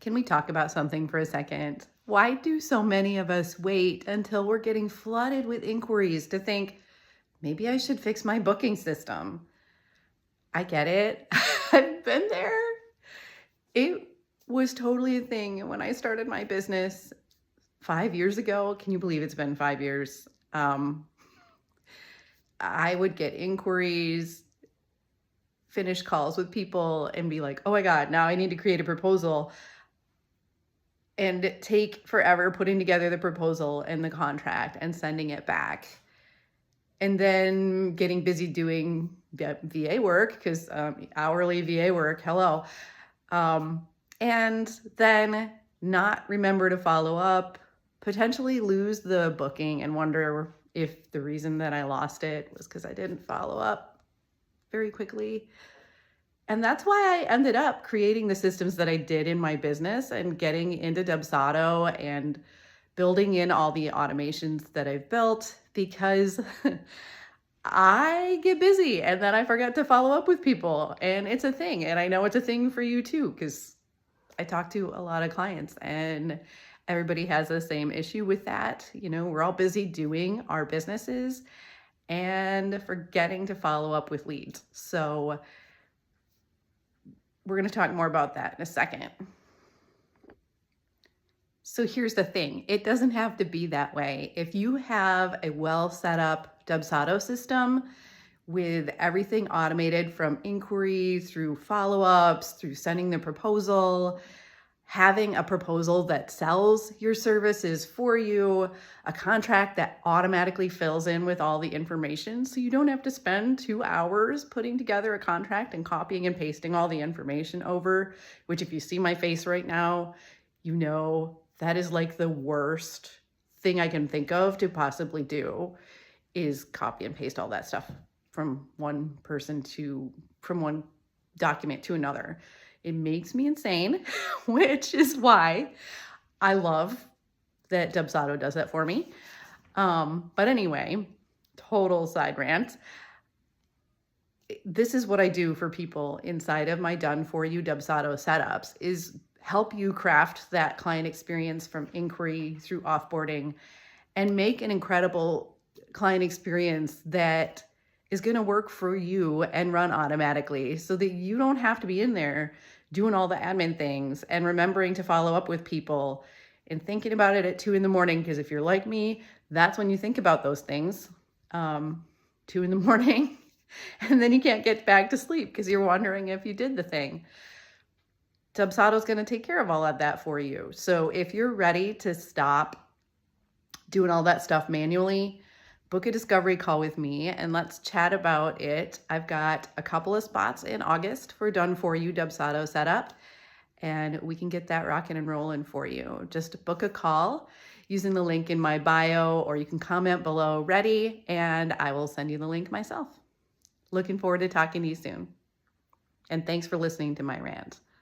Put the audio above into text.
Can we talk about something for a second? Why do so many of us wait until we're getting flooded with inquiries to think, maybe I should fix my booking system? I get it. I've been there. It was totally a thing when I started my business 5 years ago. Can you believe it's been 5 years? I would get inquiries, finish calls with people, and be like, oh my God, now I need to create a proposal. And take forever putting together the proposal and the contract and sending it back. And then getting busy doing VA work, because hourly VA work, hello. And then not remember to follow up, potentially lose the booking and wonder if the reason that I lost it was because I didn't follow up very quickly. And that's why I ended up creating the systems that I did in my business and getting into Dubsado and building in all the automations that I've built, because I get busy and then I forget to follow up with people, and it's a thing. And I know it's a thing for you too, because I talk to a lot of clients and everybody has the same issue with that. You know, we're all busy doing our businesses and forgetting to follow up with leads. So we're going to talk more about that in a second. So here's the thing. It doesn't have to be that way. If you have a well set up Dubsado system with everything automated from inquiry through follow-ups, through sending the proposal, having a proposal that sells your services for you, a contract that automatically fills in with all the information, so you don't have to spend 2 hours putting together a contract and copying and pasting all the information over, which if you see my face right now, you know that is like the worst thing I can think of to possibly do, is copy and paste all that stuff from one document to another. It makes me insane, which is why I love that Dubsado does that for me. But anyway, total side rant. This is what I do for people inside of my done for you Dubsado setups, is help you craft that client experience from inquiry through offboarding and make an incredible client experience that is going to work for you and run automatically, so that you don't have to be in there doing all the admin things and remembering to follow up with people and thinking about it at 2 a.m. Because if you're like me, that's when you think about those things, 2 a.m. and then you can't get back to sleep because you're wondering if you did the thing. Dubsado is going to take care of all of that for you. So if you're ready to stop doing all that stuff manually, book a discovery call with me and let's chat about it. I've got a couple of spots in August for done for you Dubsado setup, and we can get that rocking and rolling for you. Just book a call using the link in my bio, or you can comment below ready and I will send you the link myself. Looking forward to talking to you soon. And thanks for listening to my rant.